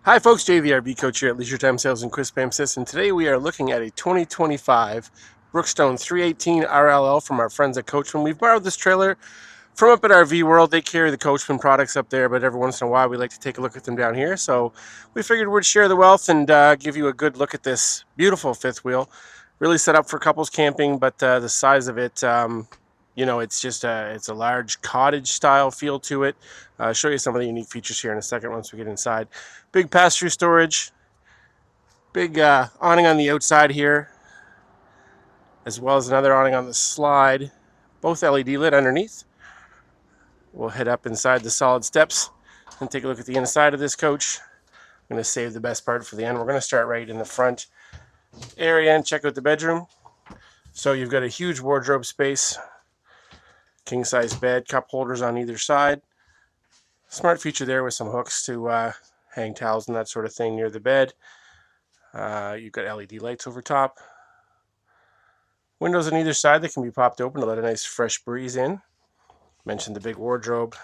Hi folks, JVRB Coach here at Leisure Time Sales and Quiz Spam Sys, and today we are looking at a 2025 Brookstone 318 RLL from our friends at Coachmen. We've borrowed this trailer from up at RV World. They carry the Coachmen products up there, but every once in a while we like to take a look at them down here. So we figured we'd share the wealth and give you a good look at this beautiful fifth wheel. Really set up for couples camping, but the size of it, it's a large cottage style feel to it. I'll show you some of the unique features here in a second once we get inside. Big pass-through storage, big awning on the outside here, as well as another awning on the slide, both LED lit underneath. We'll head up inside the solid steps and take a look at the inside of this coach. I'm going to save the best part for the end. We're going to start right in the front area and check out the bedroom. So you've got a huge wardrobe space, king-size bed, cup holders on either side. Smart feature there with some hooks to hang towels and that sort of thing near the bed. You've got LED lights over top. Windows on either side that can be popped open to let a nice fresh breeze in. Mentioned the big wardrobe.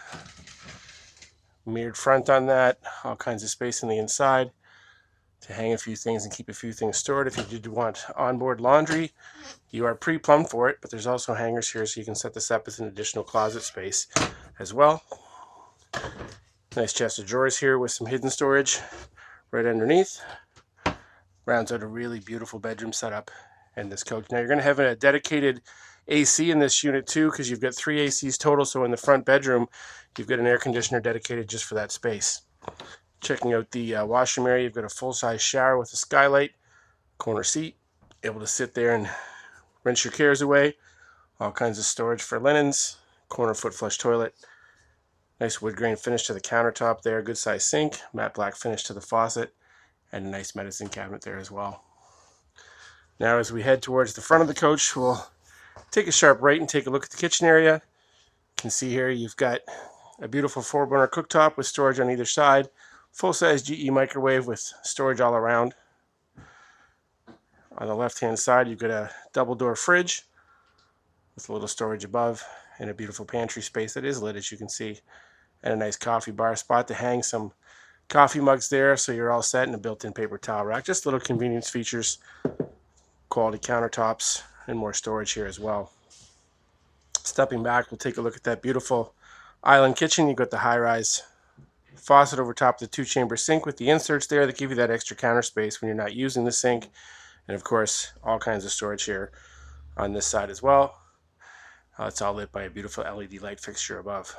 Mirrored front on that. All kinds of space on the inside to hang a few things and keep a few things stored. If you did want onboard laundry, you are pre-plumbed for it, but there's also hangers here so you can set this up as an additional closet space as well. Nice chest of drawers here with some hidden storage right underneath. Rounds out a really beautiful bedroom setup in this coach. Now you're going to have a dedicated AC in this unit too, because you've got 3 ACs total. So in the front bedroom, you've got an air conditioner dedicated just for that space. Checking out the washroom area, you've got a full-size shower with a skylight, corner seat, able to sit there and rinse your cares away. All kinds of storage for linens, corner foot flush toilet. Nice wood grain finish to the countertop there, good size sink, matte black finish to the faucet, and a nice medicine cabinet there as well. Now as we head towards the front of the coach, we'll take a sharp right and take a look at the kitchen area. You can see here you've got a beautiful 4-burner cooktop with storage on either side, full-size GE microwave with storage all around. On the left-hand side, you've got a double-door fridge with a little storage above and a beautiful pantry space that is lit, as you can see, and a nice coffee bar spot to hang some coffee mugs there, so you're all set, and a built-in paper towel rack. Just little convenience features, quality countertops, and more storage here as well. Stepping back, we'll take a look at that beautiful island kitchen. You've got the high-rise faucet over top of the 2-chamber sink with the inserts there that give you that extra counter space when you're not using the sink. And of course, all kinds of storage here on this side as well. It's all lit by a beautiful LED light fixture above.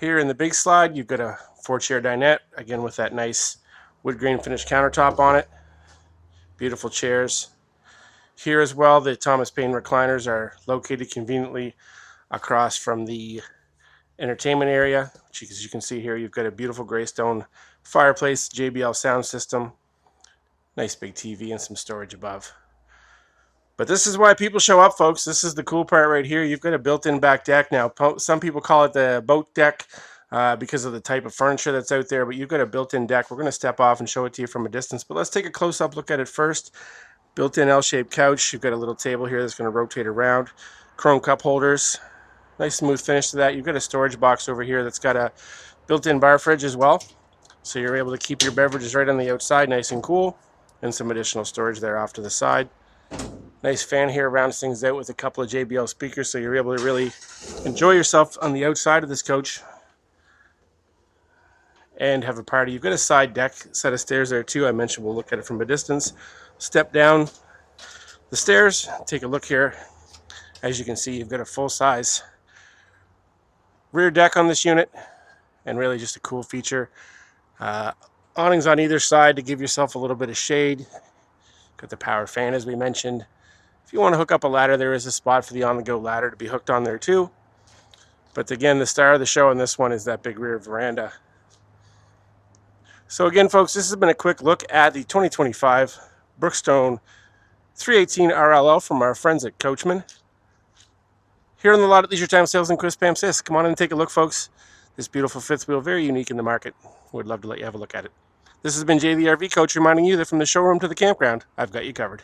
Here in the big slide, you've got a 4-chair dinette, again with that nice wood grain finished countertop on it. Beautiful chairs. Here as well, the Thomas Paine recliners are located conveniently across from the entertainment area. As you can see here, you've got a beautiful gray stone fireplace, JBL sound system, nice big TV, and some storage above. But this is why people show up, folks. This is the cool part right here. You've got a built-in back deck. Now, some people call it the boat deck because of the type of furniture that's out there, but you've got a built-in deck. We're going to step off and show it to you from a distance, but let's take a close-up look at it first. Built-in L-shaped couch. You've got a little table here that's going to rotate around. Chrome cup holders. Nice smooth finish to that. You've got a storage box over here that's got a built-in bar fridge as well, so you're able to keep your beverages right on the outside nice and cool, and some additional storage there off to the side. Nice fan here rounds things out with a couple of JBL speakers, so you're able to really enjoy yourself on the outside of this coach and have a party. You've got a side deck set of stairs there too. I mentioned we'll look at it from a distance. Step down the stairs, take a look here. As you can see, you've got a full-size rear deck on this unit, and really just a cool feature. Awnings on either side to give yourself a little bit of shade. Got the power fan, as we mentioned. If you want to hook up a ladder, there is a spot for the on-the-go ladder to be hooked on there too. But again, the star of the show on this one is that big rear veranda. So again, folks, this has been a quick look at the 2025 Brookstone 318 RLL from our friends at Coachmen. Here on the lot at Leisure Time Sales and Quiz Spam Sys. Come on in and take a look, folks. This beautiful fifth wheel, very unique in the market. Would love to let you have a look at it. This has been JVRV Coach reminding you that from the showroom to the campground, I've got you covered.